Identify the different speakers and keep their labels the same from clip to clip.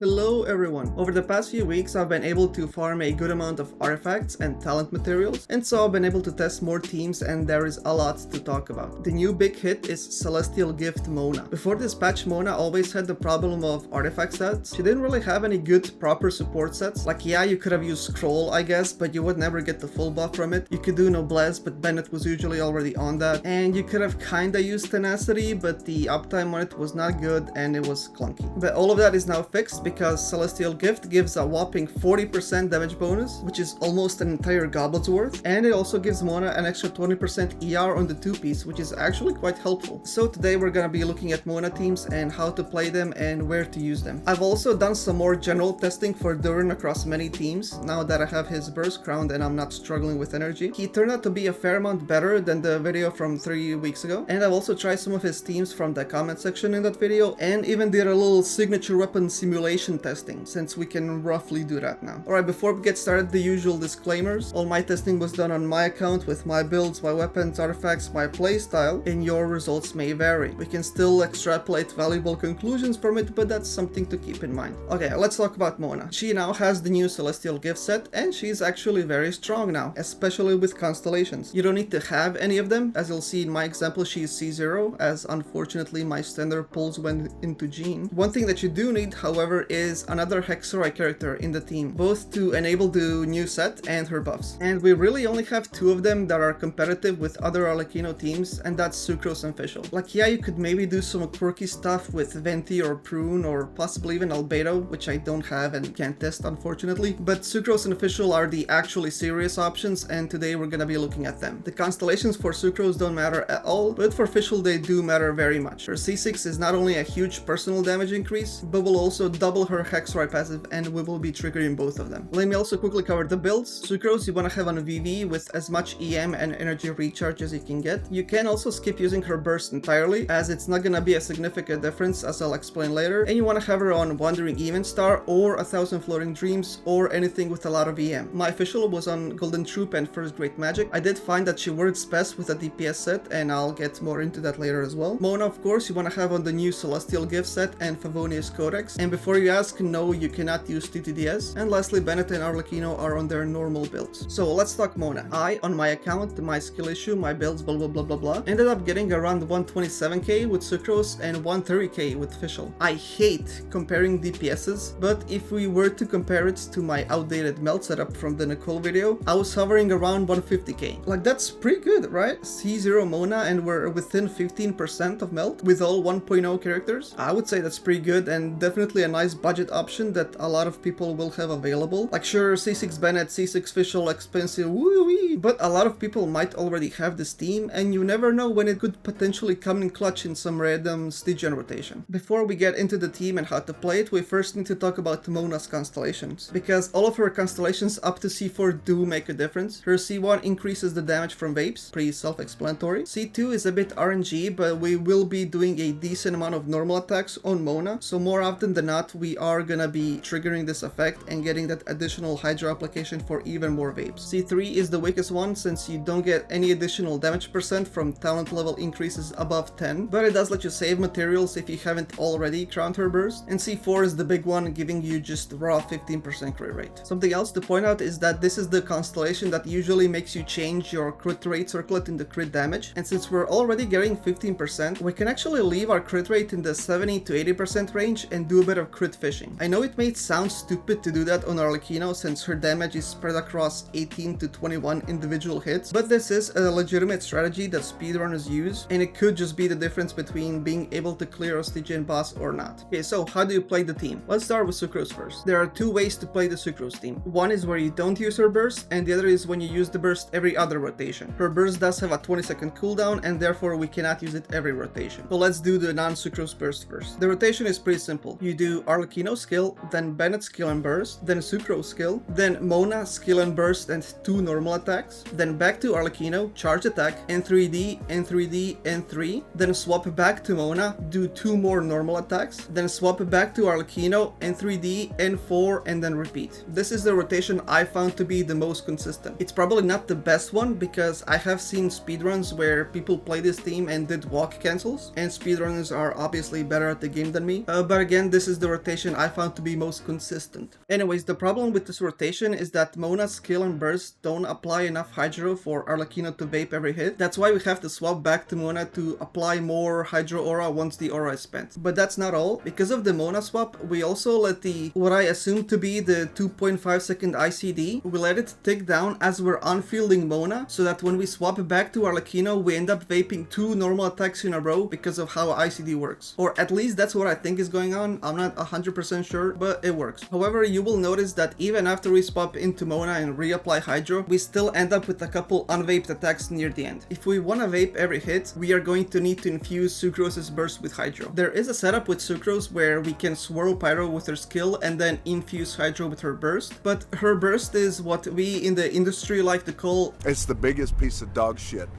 Speaker 1: Hello everyone! Over the past few weeks I've been able to farm a good amount of artifacts and talent materials, and so I've been able to test more teams and there is a lot to talk about. The new big hit is Celestial Gift Mona. Before this patch, Mona always had the problem of artifact sets. She didn't really have any good proper support sets. Like, yeah, you could have used Scroll I guess, but you would never get the full buff from it. You could do Noblesse, but Bennett was usually already on that. And you could have kinda used Tenacity, but the uptime on it was not good and it was clunky. But all of that is now fixed because Celestial Gift gives a whopping 40% damage bonus, which is almost an entire goblet's worth, and it also gives Mona an extra 20% ER on the 2-piece, which is actually quite helpful. So today we're gonna be looking at Mona teams and how to play them and where to use them. I've also done some more general testing for Durin across many teams, now that I have his burst crowned and I'm not struggling with energy. He turned out to be a fair amount better than the video from 3 weeks ago, and I've also tried some of his teams from the comment section in that video, and even did a little signature weapon simulation testing, since we can roughly do that now. Alright, before we get started, the usual disclaimers. All my testing was done on my account with my builds, my weapons, artifacts, my playstyle, and your results may vary. We can still extrapolate valuable conclusions from it, but that's something to keep in mind. Okay, let's talk about Mona. She now has the new Celestial Gift set, and she's actually very strong now, especially with constellations. You don't need to have any of them. As you'll see in my example, she's C0, as unfortunately my standard pulls went into Jean. One thing that you do need, however, is another Hexorite character in the team, both to enable the new set and her buffs. And we really only have 2 of them that are competitive with other Arlecchino teams, and that's Sucrose and Fischl. Like, yeah, you could maybe do some quirky stuff with Venti or Prune or possibly even Albedo, which I don't have and can't test unfortunately, but Sucrose and Fischl are the actually serious options, and today we're gonna be looking at them. The constellations for Sucrose don't matter at all, but for Fischl they do matter very much. Her C6 is not only a huge personal damage increase, but will also double her Hexorite passive, and we will be triggering both of them. Let me also quickly cover the builds. Sucrose you want to have on a VV with as much EM and energy recharge as you can get. You can also skip using her burst entirely, as it's not gonna be a significant difference, as I'll explain later, and you want to have her on Wandering Even Star or 1000 Floating Dreams or anything with a lot of EM. My official was on Golden Troop and First Great Magic. I did find that she works best with a DPS set, and I'll get more into that later as well. Mona, of course, you want to have on the new Celestial Gift set and Favonius Codex, and before you ask, no, you cannot use TTDS. And lastly, Bennett and Arlecchino are on their normal builds. So let's talk Mona. I, on my account, my skill issue, my builds, blah blah blah blah blah, ended up getting around 127k with Sucrose and 130k with Fischl. I hate comparing DPSs, but if we were to compare it to my outdated melt setup from the Nicole video, I was hovering around 150k. Like, that's pretty good, right? C0 Mona and we're within 15% of melt with all 1.0 characters. I would say that's pretty good and definitely a nice budget option that a lot of people will have available. Like, sure, C6 Bennett, C6 Fischl, expensive, woo-wee, but a lot of people might already have this team, and you never know when it could potentially come in clutch in some random Stygian rotation. Before we get into the team and how to play it, we first need to talk about Mona's constellations, because all of her constellations up to C4 do make a difference. Her C1 increases the damage from vapes, pretty self-explanatory. C2 is a bit RNG, but we will be doing a decent amount of normal attacks on Mona, so more often than not we are gonna be triggering this effect and getting that additional Hydra application for even more vapes. C3 is the weakest one, since you don't get any additional damage percent from talent level increases above 10, but it does let you save materials if you haven't already crowned her burst. And C4 is the big one, giving you just raw 15% crit rate. Something else to point out is that this is the constellation that usually makes you change your crit rate circlet into crit damage, and since we're already getting 15%, we can actually leave our crit rate in the 70 to 80% range and do a bit of crit fishing. I know it may sound stupid to do that on Arlecchino, since her damage is spread across 18 to 21 individual hits, but this is a legitimate strategy that speedrunners use, and it could just be the difference between being able to clear a Stygian boss or not. Okay, so how do you play the team? Let's start with Sucrose first. There are 2 ways to play the Sucrose team. One is where you don't use her burst, and the other is when you use the burst every other rotation. Her burst does have a 20-second cooldown, and therefore we cannot use it every rotation. So let's do the non-Sucrose burst first. The rotation is pretty simple. You do Arlecchino skill, then Bennett skill and burst, then Sucrose skill, then Mona skill and burst and 2 normal attacks, then back to Arlecchino, charge attack, N3D, N3D, N3, then swap back to Mona, do 2 more normal attacks, then swap back to Arlecchino, N3D, N4, and then repeat. This is the rotation I found to be the most consistent. It's probably not the best one, because I have seen speedruns where people play this team and did walk cancels, and speedrunners are obviously better at the game than me, but again, this is the rotation rotation I found to be most consistent. Anyways, the problem with this rotation is that Mona's skill and burst don't apply enough Hydro for Arlecchino to vape every hit. That's why we have to swap back to Mona to apply more Hydro Aura once the aura is spent. But that's not all. Because of the Mona swap, we also let what I assume to be the 2.5 second ICD, we let it tick down as we're unfielding Mona, so that when we swap back to Arlecchino, we end up vaping 2 normal attacks in a row because of how ICD works. Or at least that's what I think is going on. I'm not 100% sure, but it works. However, you will notice that even after we swap into Mona and reapply Hydro, we still end up with a couple unvaped attacks near the end. If we want to vape every hit, we are going to need to infuse Sucrose's burst with Hydro. There is a setup with Sucrose where we can swirl Pyro with her skill and then infuse Hydro with her burst, but her burst is what we in the industry like to call,
Speaker 2: it's the biggest piece of dog shit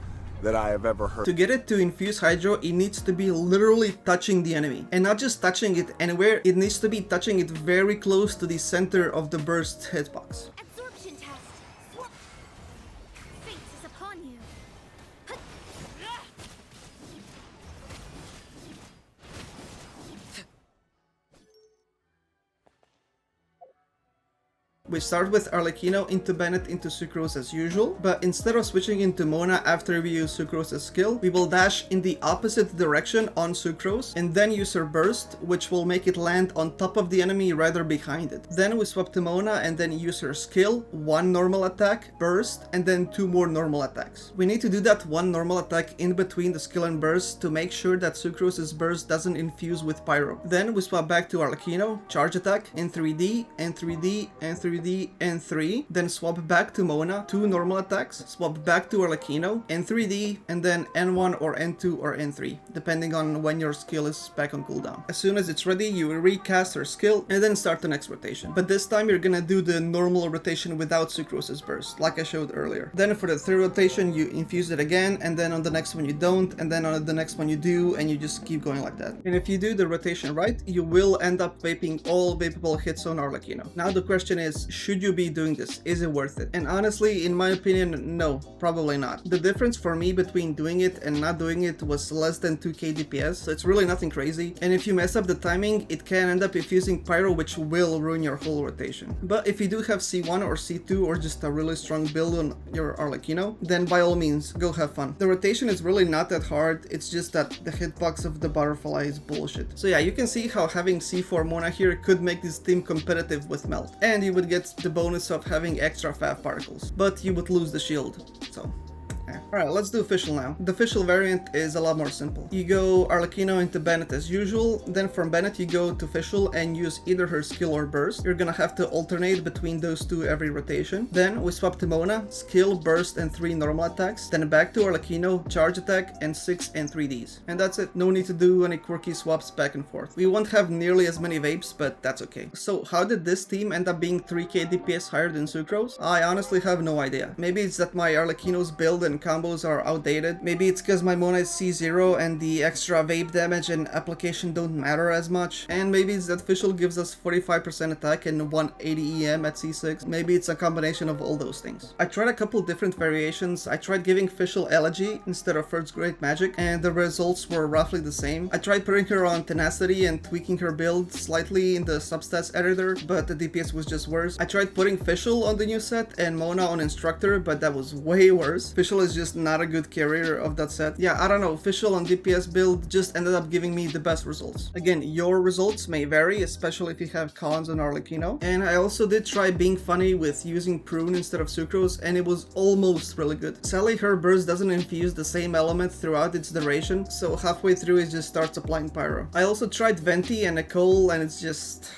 Speaker 2: that I have ever heard.
Speaker 1: To get it to infuse Hydro, it needs to be literally touching the enemy. And not just touching it anywhere, it needs to be touching it very close to the center of the burst hitbox.
Speaker 3: Absorption test. Fate is upon you.
Speaker 1: We start with Arlecchino into Bennett into Sucrose as usual, but instead of switching into Mona after we use Sucrose's skill, we will dash in the opposite direction on Sucrose and then use her burst, which will make it land on top of the enemy rather behind it. Then we swap to Mona and then use her skill, 1 normal attack, burst, and then 2 more normal attacks. We need to do that 1 normal attack in between the skill and burst to make sure that Sucrose's burst doesn't infuse with Pyro. Then we swap back to Arlecchino, charge attack, N3D, N3D, N3D, N3, then swap back to Mona, 2 normal attacks, swap back to Arlecchino, N3D, and then N1 or N2 or N3, depending on when your skill is back on cooldown. As soon as it's ready, you will recast her skill and then start the next rotation. But this time you're gonna do the normal rotation without Sucrose's burst, like I showed earlier. Then for the 3rd rotation, you infuse it again, and then on the next one you don't, and then on the next one you do, and you just keep going like that. And if you do the rotation right, you will end up vaping all vapeable hits on Arlecchino. Now the question is, should you be doing this? Is it worth it? And honestly, in my opinion, no, probably not. The difference for me between doing it and not doing it was less than 2k DPS, so it's really nothing crazy. And if you mess up the timing, it can end up infusing Pyro, which will ruin your whole rotation. But if you do have C1 or C2 or just a really strong build on your Arlecchino, then by all means, go have fun. The rotation is really not that hard, it's just that the hitbox of the butterfly is bullshit. So yeah, you can see how having C4 Mona here could make this team competitive with Melt. And you would get the bonus of having extra FAF particles, but you would lose the shield, so... Alright, let's do official now. The official variant is a lot more simple. You go Arlecchino into Bennett as usual, then from Bennett you go to official and use either her skill or burst. You're gonna have to alternate between those 2 every rotation. Then we swap to Mona, skill, burst, and 3 normal attacks. Then back to Arlecchino, charge attack, and 6 N3Ds. And that's it. No need to do any quirky swaps back and forth. We won't have nearly as many vapes, but that's okay. So how did this team end up being 3k DPS higher than Sucrose? I honestly have no idea. Maybe it's that my Arlecchino's build and combos are outdated. Maybe it's because my Mona is C0 and the extra vape damage and application don't matter as much. And maybe it's that official gives us 45% attack and 180 EM at C6. Maybe it's a combination of all those things. I tried a couple different variations. I tried giving official Elegy instead of First Grade Magic and the results were roughly the same. I tried putting her on Tenacity and tweaking her build slightly in the substats editor, but the DPS was just worse. I tried putting official on the new set and Mona on Instructor, but that was way worse. Official is just not a good carrier of that set. Yeah, I don't know, official on DPS build just ended up giving me the best results. Again, your results may vary, especially if you have cons on Arlecchino. And I also did try being funny with using Prune instead of Sucrose, and it was almost really good. Sadly, her burst doesn't infuse the same element throughout its duration, so halfway through it just starts applying Pyro. I also tried Venti and Nicole, and it's just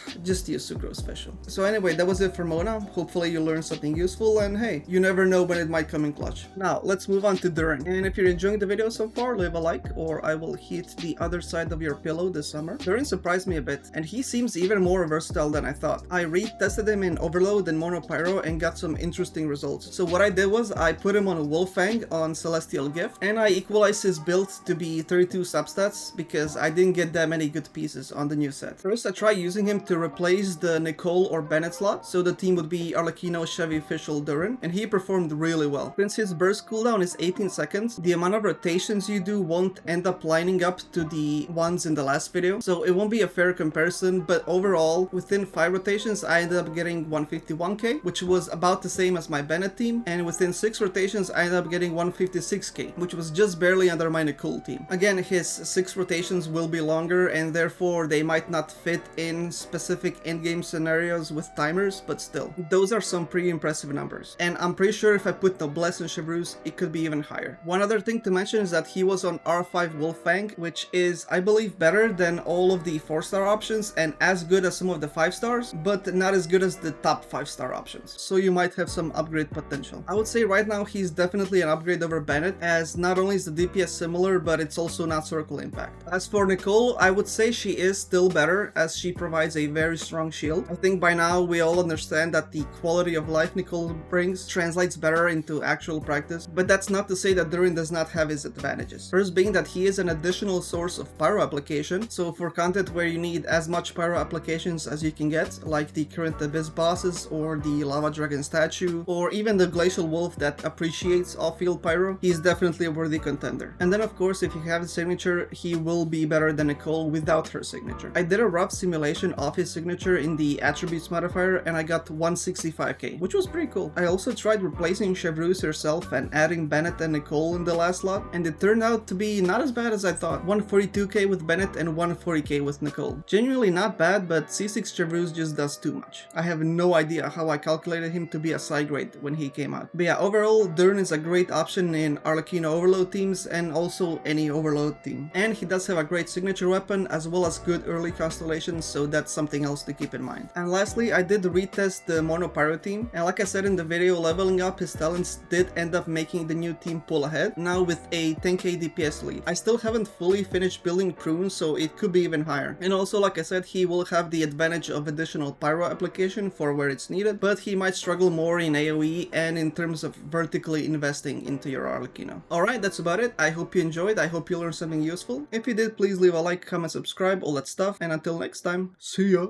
Speaker 1: use Sucrose special. So anyway, that was it for Mona. Hopefully you learned something useful, and hey, you never know when it might come in clutch. Now, let's move on to Durin. And if you're enjoying the video so far, leave a like or I will hit the other side of your pillow this summer. Durin surprised me a bit, and he seems even more versatile than I thought. I retested him in Overload and Monopyro and got some interesting results. So what I did was I put him on Wolfang on Celestial Gift, and I equalized his build to be 32 substats because I didn't get that many good pieces on the new set. First, I tried using him to replace the Nicole or Bennett slot, so the team would be Arlecchino, Chevy, Official, Durin, and he performed really well. Since his burst cooldown is is 18 seconds. The amount of rotations you do won't end up lining up to the ones in the last video, so it won't be a fair comparison, but overall, within 5 rotations, I ended up getting 151k, which was about the same as my Bennett team, and within 6 rotations, I ended up getting 156k, which was just barely under my Nicole team. Again, his 6 rotations will be longer, and therefore they might not fit in specific endgame scenarios with timers, but still, those are some pretty impressive numbers. And I'm pretty sure if I put Noblesse and Chevreuse, it could be even higher. One other thing to mention is that he was on R5 Wolfang, which is, I believe, better than all of the 4-star options and as good as some of the 5-stars, but not as good as the top 5-star options. So you might have some upgrade potential. I would say right now he's definitely an upgrade over Bennett, as not only is the DPS similar, but it's also not circle impact. As for Nicole, I would say she is still better, as she provides a very strong shield. I think by now we all understand that the quality of life Nicole brings translates better into actual practice, but that's not to say that Durin does not have his advantages. First being that he is an additional source of pyro application, so for content where you need as much pyro applications as you can get, like the current Abyss bosses or the Lava Dragon statue, or even the Glacial Wolf that appreciates off-field pyro, he's definitely a worthy contender. And then of course, if you have his signature, he will be better than Nicole without her signature. I did a rough simulation of his signature in the attributes modifier and I got 165k, which was pretty cool. I also tried replacing Chevreuse herself and adding Bennett and Nicole in the last lot, and it turned out to be not as bad as I thought. 142k with Bennett and 140k with Nicole. Genuinely not bad, but C6 Chevreuse just does too much. I have no idea how I calculated him to be a psi grade when he came out. But yeah, overall, Durin is a great option in Arlecchino overload teams and also any overload team. And he does have a great signature weapon as well as good early constellations, so that's something else to keep in mind. And lastly, I did retest the Monopyro team, and like I said in the video, leveling up his talents did end up making the new team pull ahead, now with a 10k DPS lead. I still haven't fully finished building Prune, so it could be even higher. And also, like I said, he will have the advantage of additional pyro application for where it's needed, but he might struggle more in AoE and in terms of vertically investing into your Arlecchino. Alright, that's about it. I hope you enjoyed. I hope you learned something useful. If you did, please leave a like, comment, subscribe, all that stuff, and until next time, see ya!